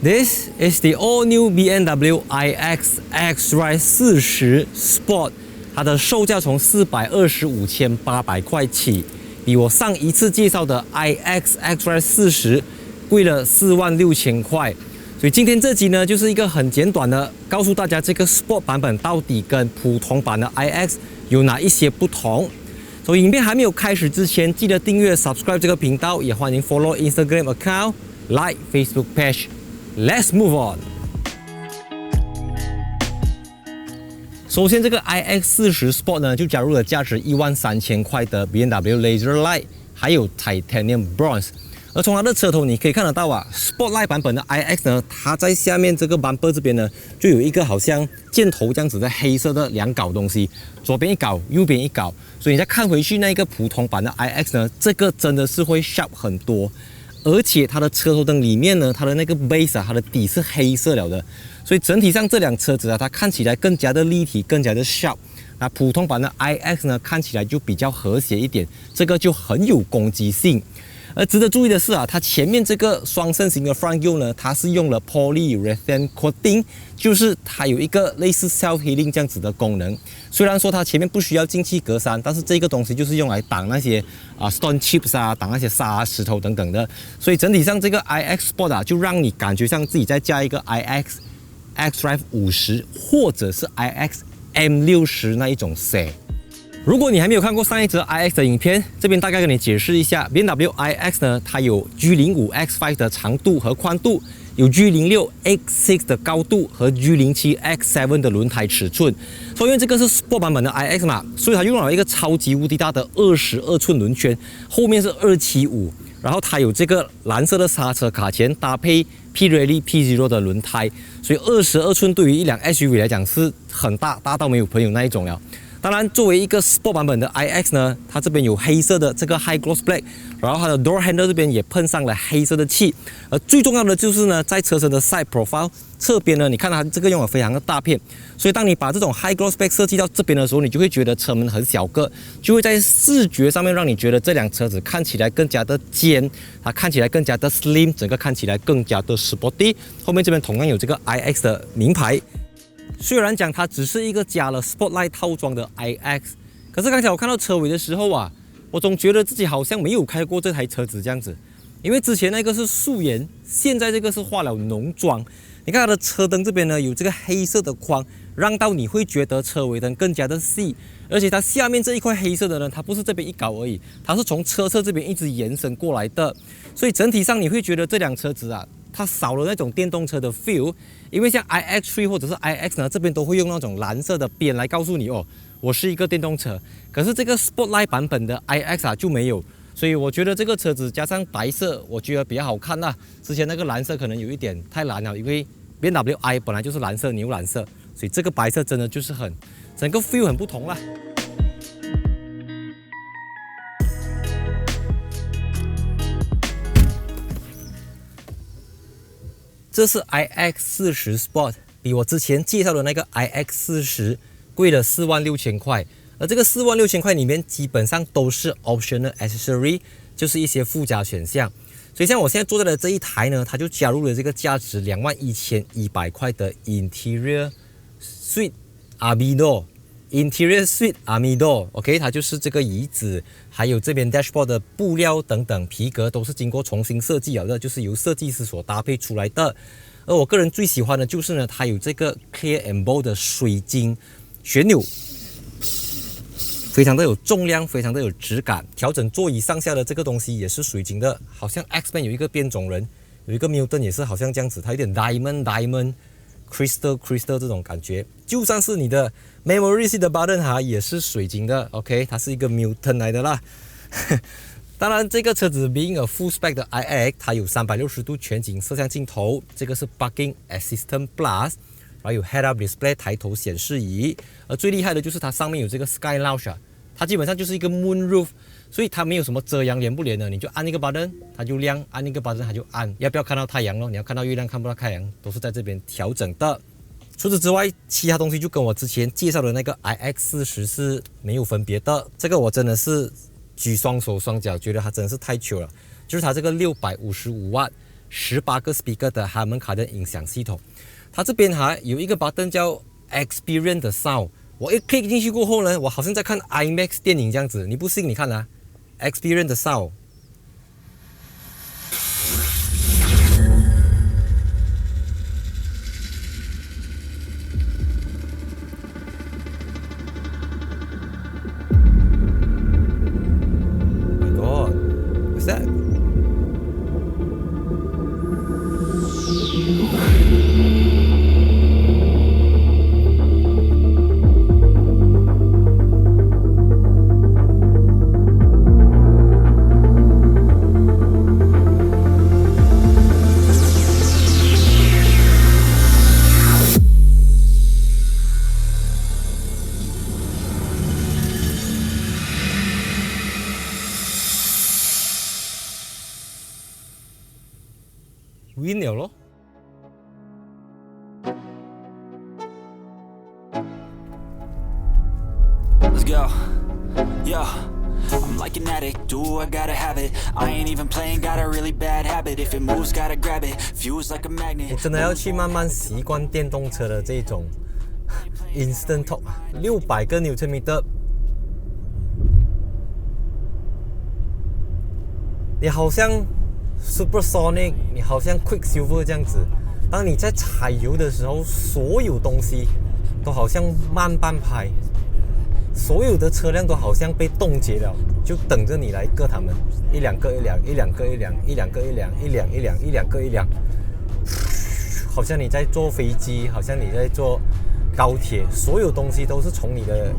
This is the all-new BMW iX xDrive 40 Sport， 它的售价从425,800块起，比我上一次介绍的 iX xDrive 40贵了46,000块。所以今天这集呢，就是一个很简短的，告诉大家这个 Sport 版本到底跟普通版的 iX 有哪一些不同。所以影片还没有开始之前，记得订阅 subscribe 这个频道，也欢迎 follow Instagram account、like Facebook page。Let's move on。首先，这个 iX 40 Sport 呢，就加入了价值13,000块的 BMW Laser Light， 还有 Titanium Bronze。而从它的车头你可以看得到啊 ，Spotlight 版本的 iX 呢，它在下面这个 bumper 这边呢，就有一个好像箭头这样子的黑色的两镐东西，左边一镐，右边一镐。所以你再看回去那个普通版的 iX 呢，这个真的是会 sharp 很多。而且它的车头灯里面呢，它的那个 base 啊，它的底是黑色了的，所以整体上这辆车子啊，它看起来更加的立体，更加的 sharp。那普通版的 iX 呢，看起来就比较和谐一点，这个就很有攻击性。而值得注意的是啊，它前面这个双肾型的 front grille 呢，它是用了 polyurethane coating， 就是它有一个类似 self healing 这样子的功能。虽然说它前面不需要进气格栅，但是这个东西就是用来挡那些stone chips 啊，挡那些沙石头等等的。所以整体上这个 iX Sport 啊，就让你感觉像自己再加一个 iX xDrive 50或者是 iX M60那一种 set。如果你还没有看过上一则 iX 的影片，这边大概跟你解释一下 BMW iX 呢，它有 G05 X5 的长度和宽度，有 G06 X6 的高度和 G07 X7 的轮胎尺寸。所以因为这个是 Sport 版本的 iX 嘛，所以它用了一个超级无敌大的22寸轮圈，后面是275，然后它有这个蓝色的刹车卡钳，搭配 Pirelli P0 的轮胎，所以22寸对于一辆 SUV 来讲是很大，大到没有朋友那一种了。当然，作为一个 Sport 版本的 iX 呢，它这边有黑色的这个 High Gloss Black， 然后它的 Door Handle 这边也喷上了黑色的漆。而最重要的就是呢，在车身的 Side Profile 侧边呢，你看它这个用了非常的大片，所以当你把这种 High Gloss Black 设计到这边的时候，你就会觉得车门很小个，就会在视觉上面让你觉得这辆车子看起来更加的尖，它看起来更加的 Slim， 整个看起来更加的 Sporty。后面这边同样有这个 iX 的名牌。虽然讲它只是一个加了 Spotlight 套装的 iX， 可是刚才我看到车尾的时候啊，我总觉得自己好像没有开过这台车子这样子，因为之前那个是素颜，现在这个是化了浓妆。你看它的车灯这边呢，有这个黑色的框，让到你会觉得车尾灯更加的细，而且它下面这一块黑色的呢，它不是这边一镐而已，它是从车侧这边一直延伸过来的，所以整体上你会觉得这辆车子啊，它少了那种电动车的 feel， 因为像 iX3 或者是 iX 呢，这边都会用那种蓝色的边来告诉你哦，我是一个电动车。可是这个 Spotlight 版本的 iX 啊就没有，所以我觉得这个车子加上白色，我觉得比较好看啦。之前那个蓝色可能有一点太蓝了，因为 BMW i 本来就是蓝色牛蓝色，所以这个白色真的就是整个 feel 很不同啦。这是 iX 40 Sport， 比我之前介绍的那个 iX 40贵了46,000块。而这个46,000块里面基本上都是 optional accessory， 就是一些附加选项。所以像我现在坐在的这一台呢，它就加入了这个价值21,100块的 Interior Suite Armidor。Interior Suite Armidor，OK， 它就是这个椅子，还有这边 dashboard 的布料等等皮革都是经过重新设计了的，就是由设计师所搭配出来的。而我个人最喜欢的就是呢，它有这个 Clear and Bold 的水晶旋钮，非常的有重量，非常的有质感。调整座椅上下的这个东西也是水晶的，好像 X-Men 有一个变种人，有一个 Mutant 也是好像这样子，它有点 Diamond。Crystal 这种感觉，就算是你的 Memory Seat 的 button 哈，也是水晶的 ，OK， 它是一个 Mutant 来的啦。当然，这个车子 being a full spec 的 iX， 它有360度全景摄像镜头，这个是 Parking Assistant Plus， 然后有 Head-Up Display 抬头显示仪，而最厉害的就是它上面有这个 Sky Lounge 啊，它基本上就是一个 Moon Roof。所以它没有什么遮阳连不连的，你就按一个 button 它就亮，按一个 button 它就暗。要不要看到太阳咯？你要看到月亮看不到太阳，都是在这边调整的。除此之外，其他东西就跟我之前介绍的那个 iX 40是没有分别的。这个我真的是举双手双脚，觉得它真的是太糗了。就是它这个655瓦18个 speaker 的 Harman Kardon 音响系统。它这边有一个 button 叫 Experience the Sound， 我一 click 进去过后呢，我好像在看 IMAX 电影这样子。你不信你看啊 ，Experience the Sound。win 了咯。Let's go, yo. I'm like an addict, do I gotta have it. I ain't even playing, got a really bad habit. If it moves, gotta grab it, fuse like a magnet. 你真的要去慢慢习惯电动车的这种 instant torque， 600个 Nm， 你好像 Supersonic， 你好像 Quicksilver 这样子。当你在踩油的时候，所有东西都好像慢半拍。所有的车辆都好像被冻结了，就等着你来割它们，一两个一辆，一两个一辆，一两个一辆，一两一辆，一两个一辆，好像你在坐飞机，好像你在坐高铁，所有东西都是从你的，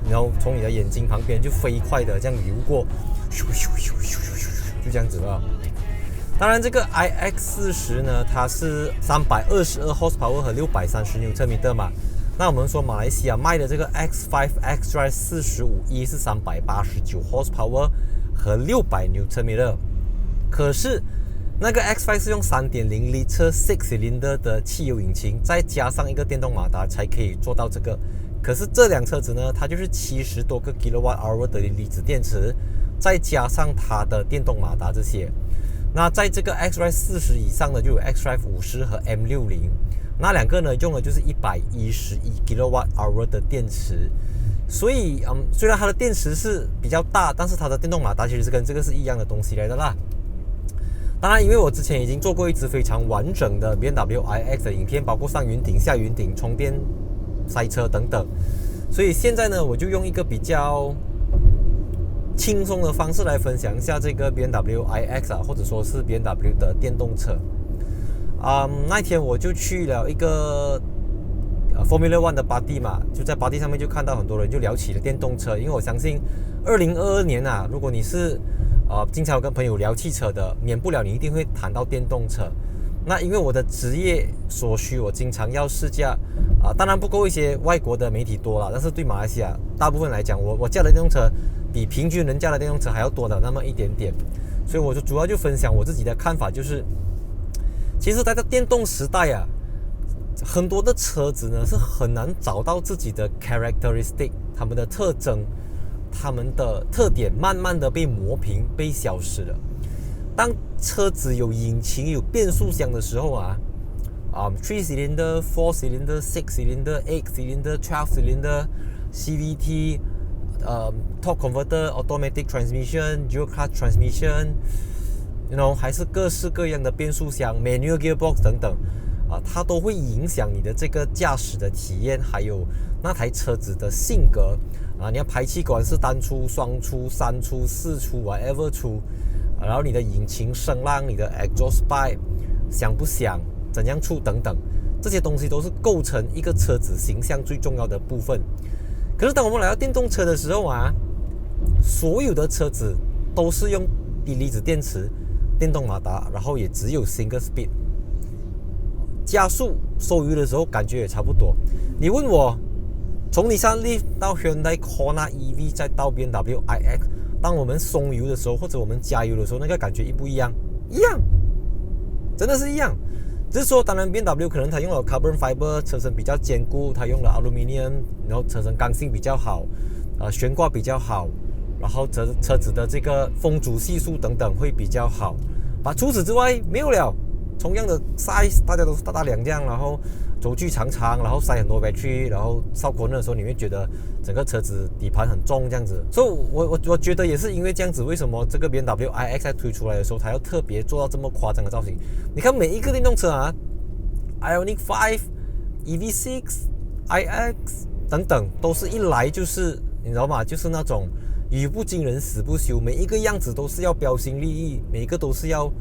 然后从你的眼睛旁边就飞快的这样流过，咻咻咻咻咻咻，就这样子了。当然，这个 iX40 呢，它是322 horsepower 和630 Nm 嘛。那我们说马来西亚卖的这个 X5 xDrive 45E 是389 horsepower 和600 Nm， 可是那个 X5 是用 3.0 litre 6 cylinder 的汽油引擎，再加上一个电动马达才可以做到这个。可是这辆车子呢，它就是70多个 kWh 的离子电池，再加上它的电动马达这些。那在这个 xDrive 40以上的就有 xDrive 50和 M60。那两个呢，用的就是111 kWh 的电池，所以虽然它的电池是比较大，但是它的电动马达其实是跟这个是一样的东西来的啦。当然，因为我之前已经做过一支非常完整的 BMW iX 的影片，包括上云顶、下云顶、充电、塞车等等，所以现在呢，我就用一个比较轻松的方式来分享一下这个 BMW iX 或者说是 BMW 的电动车。那天我就去了一个Formula One 的party嘛，就在party上面就看到很多人就聊起了电动车，因为我相信2022年如果你是经常跟朋友聊汽车的，免不了你一定会谈到电动车。那因为我的职业所需，我经常要试驾当然不够一些外国的媒体多了，但是对马来西亚大部分来讲，我驾的电动车比平均人驾的电动车还要多的那么一点点，所以我就主要就分享我自己的看法，就是其实在这电动时代很多的车子呢是很难找到自己的 characteristic， 他们的特征，他们的特点慢慢的被磨平，被消失了。当车子有引擎有变速箱的时候3 cylinder 4 cylinder 6 cylinder 8 cylinder 12 cylinder CVT torque converter automatic transmission dual clutch transmission还是各式各样的变速箱 manual gearbox 等等它都会影响你的这个驾驶的体验，还有那台车子的性格你要排气管是单出、双出、三出、四出 whatever 出，然后你的引擎声浪、你的 exhaust pipe 响不响、怎样出等等，这些东西都是构成一个车子形象最重要的部分。可是当我们来到电动车的时候所有的车子都是用低离子电池、电动马达，然后也只有 single speed， 加速收油的时候感觉也差不多。你问我从Nissan Leaf到 Hyundai Kona EV 再到 BMW iX， 当我们松油的时候或者我们加油的时候，那个感觉一不一样？一样，真的是一样。只是说当然 BMW 可能它用了 carbon fiber， 车身比较坚固，它用了 aluminium， 然后车身刚性比较好，悬挂比较好，然后车子的这个风阻系数等等会比较好，除此之外没有了。同样的 size， 大家都是大大两这样，然后轴距长长，然后塞很多 battery， 然后烧corner的时候你会觉得整个车子底盘很重这样子。所以我觉得也是因为这样子，为什么这个 BMW iX 在推出来的时候，它要特别做到这么夸张的造型？你看每一个电动车啊 ，Ioniq 5、EV6、iX 等等，都是一来就是你知道吗？就是那种语不惊人死不休，每一个样子都是要标新立异，每一个都是要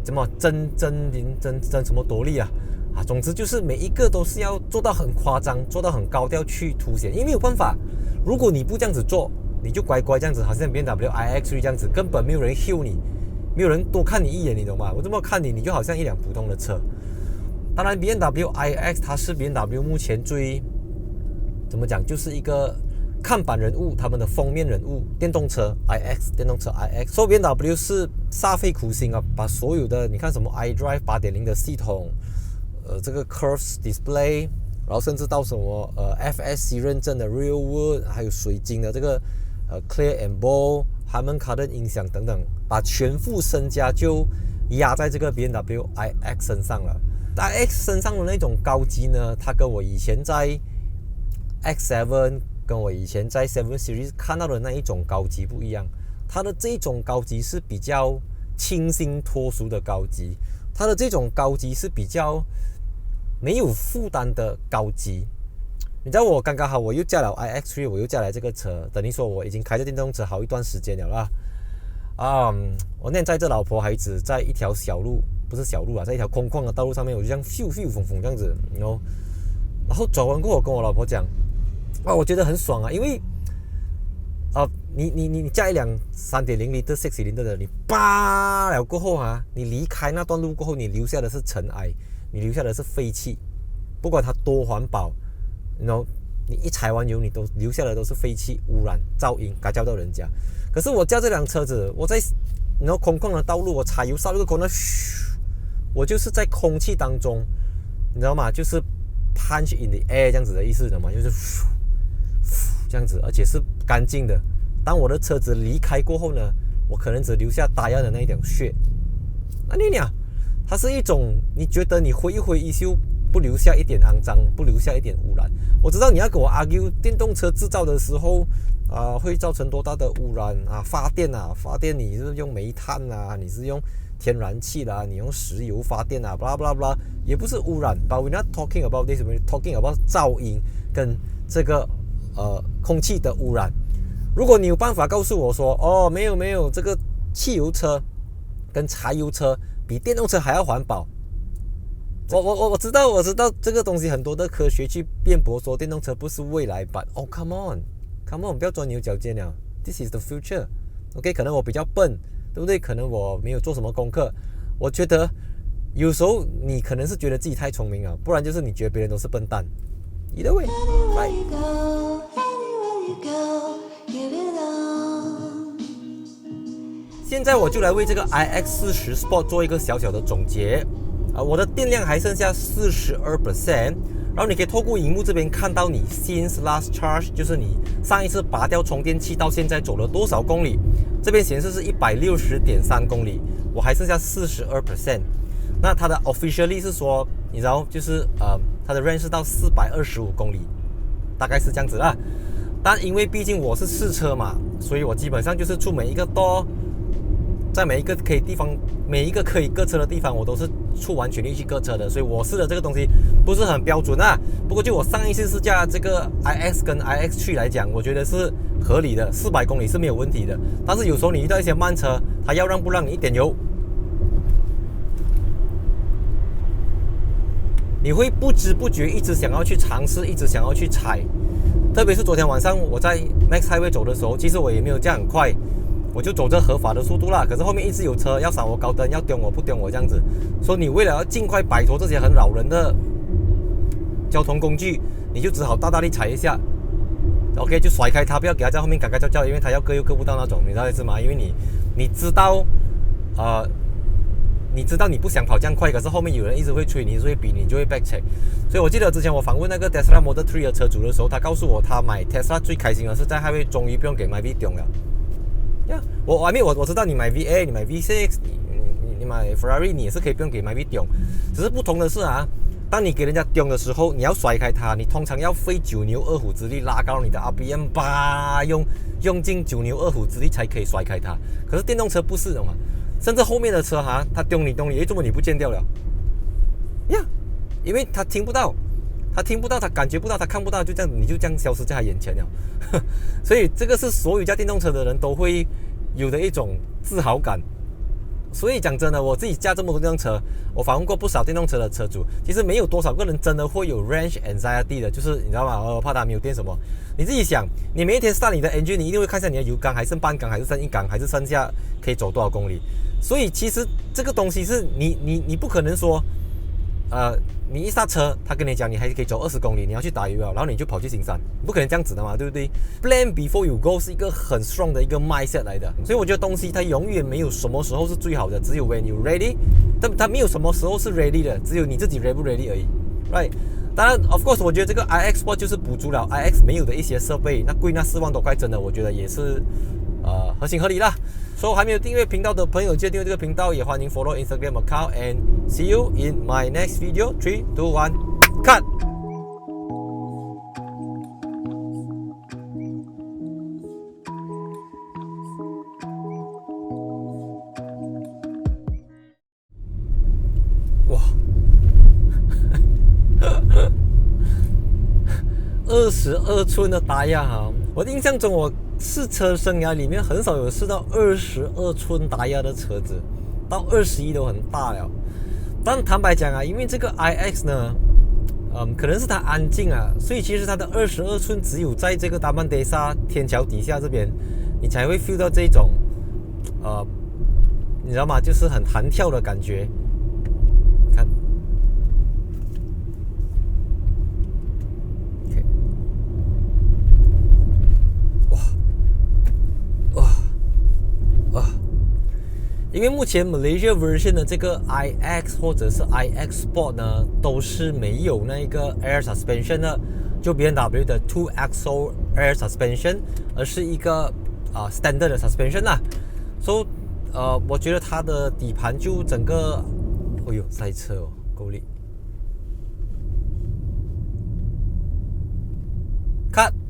怎么争什么夺利啊！总之就是每一个都是要做到很夸张，做到很高调去凸显，因为没有办法，如果你不这样子做，你就乖乖这样子，好像 BMW iX3 这样子，根本没有人 hue 你，没有人多看你一眼，你懂吗？我这么看你，你就好像一辆普通的车。当然 BMW iX 它是 BMW 目前最怎么讲，就是一个看板人物，他们的封面人物，电动车 iX， 所以 BMW 是煞费苦心啊，把所有的你看什么 iDrive 8.0 的系统，这个 Curves Display， 然后甚至到什么FSC 认证的 Real Wood， 还有水晶的这个Clear and Bold Harman Kardon 音响等等，把全副身家就压在这个 BMW iX 身上了。iX 身上的那种高级呢，它跟我以前在 X7跟我以前在7 Series 看到的那一种高级不一样，它的这种高级是比较清新脱俗的高级，它的这种高级是比较没有负担的高级。你知道我刚刚好，我又驾了 iX3， 我又驾来这个车，等于说我已经开着电动车好一段时间了啦。我那天载着老婆孩子在一条小路，不是小路啊，在一条空旷的道路上面，我就这样咻咻风风这样子，然后转弯过后，我跟我老婆讲。我觉得很爽啊，因为你驾一辆 3.0L 6-cylinder 的，你扒了过后啊，你离开那段路过后，你留下的是尘埃，你留下的是废气，不管它多环保，你一踩完油，你都留下的都是废气、污染、噪音，干扰到人家。可是我驾这辆车子，我在空旷的道路，我踩油刹那个口，我就是在空气当中，你知道吗？就是 punch in the air 这样子的意思，懂吗？就是这样子，而且是干净的。当我的车子离开过后呢，我可能只留下打压的那一点血。那你俩，它是一种你觉得你挥一挥衣袖，不留下一点肮脏，不留下一点污染。我知道你要跟我 argue 电动车制造的时候会造成多大的污染啊？发电你是用煤炭啊，你是用天然气啦，你用石油发电啊 blah blah blah， 也不是污染。But we're not talking about this, we're talking about 噪音跟这个空气的污染。如果你有办法告诉我说，没有，这个汽油车跟柴油车比电动车还要环保，我知道这个东西很多的科学去辩驳说电动车不是未来版。come on， 不要钻牛角尖了 ，This is the future。OK， 可能我比较笨，对不对？可能我没有做什么功课。我觉得有时候你可能是觉得自己太聪明了，不然就是你觉得别人都是笨蛋。Either way， 现在我就来为这个 iX40 Sport 做一个小小的总结。我的电量还剩下 42%， 然后你可以透过荧幕这边看到你 since last charge， 就是你上一次拔掉充电器到现在走了多少公里。这边显示是 160.3 公里，我还剩下 42%。那它的 officially 是说，你知道，就是它的 range 是到425公里，大概是这样子啦。但因为毕竟我是试车嘛，所以我基本上就是出每一个 door， 在每一个可以搁车的地方，我都是出完全力去搁车的，所以我试的这个东西不是很标准啊。不过就我上一次试驾这个 iX 跟 iX3 来讲，我觉得是合理的，400公里是没有问题的。但是有时候你遇到一些慢车，它要让不让你一点油，你会不知不觉一直想要去尝试，一直想要去踩。特别是昨天晚上我在 Max Highway 走的时候，其实我也没有这样很快，我就走着合法的速度啦。可是后面一直有车要闪我高灯，要丢我不丢我这样子，所以你为了要尽快摆脱这些很扰人的交通工具，你就只好大力踩一下 ，OK， 就甩开它，不要给它在后面嘎嘎叫叫，因为它要割又割不到那种，你知道意思吗？因为你知道你知道你不想跑这样快，可是后面有人一直会催你，一直会逼你，就会 back check。所以我记得之前我访问那个 Tesla Model 3的车主的时候，他告诉我他买 Tesla 最开心的是在Highway终于不用给 MyV 丢了。我知道你买 V8， 你买 V6，你买 Ferrari 你也是可以不用给 Myvi 丢，只是不同的是啊，当你给人家丢的时候，你要甩开它，你通常要费9牛2虎之力拉高你的 RPM 吧，用尽9牛2虎之力才可以甩开它。可是电动车不是的嘛，甚至后面的车哈，它丢你，诶，怎么你不见掉了？呀，因为它听不到，它感觉不到，它看不到，就这样你就这样消失在它眼前了。所以这个是所有驾电动车的人都会有的一种自豪感。所以讲真的，我自己驾这么多电动车，我访问过不少电动车的车主，其实没有多少个人真的会有 range anxiety 的，就是你知道吗？怕它没有电什么。你自己想，你每一天start你的 engine， 你一定会看一下你的油缸还剩半缸，还是剩一缸，还是剩下可以走多少公里。所以其实这个东西是你不可能说，你一刹车，他跟你讲你还可以走20公里，你要去打油了，然后你就跑去新山，不可能这样子的嘛，对不对 ？Plan before you go 是一个很 strong 的一个 mindset 来的，所以我觉得东西它永远没有什么时候是最好的，只有 when you ready， 它没有什么时候是 ready 的，只有你自己 ready 不 ready 而已 ，right？ 当然 ，of course， 我觉得这个 iX Sport 就是补足了 iX 没有的一些设备，那贵那4万多块，真的我觉得也是合情合理啦。所以还没有订阅频道的朋友，记得订阅这个频道，也欢迎 follow Instagram account and see you in my next video. 3, 2, 1, cut! 哇，22寸的打压哈！我的印象中，我试车生涯里面很少有试到22寸打压的车子，到21都很大了。但坦白讲啊，因为这个 iX 呢，可能是它安静啊，所以其实它的22寸只有在这个达曼德萨天桥底下这边，你才会 feel 到这种，你知道吗？就是很弹跳的感觉。看。因为目前 Malaysia version 的这个 iX 或者是 iX Sport 呢，都是没有那个 Air Suspension 的，就 BMW 的 Two Axle Air Suspension， 而是一个Standard 的 Suspension 啦。所以我觉得它的底盘就整个，哎呦，塞车哦，够力。Cut。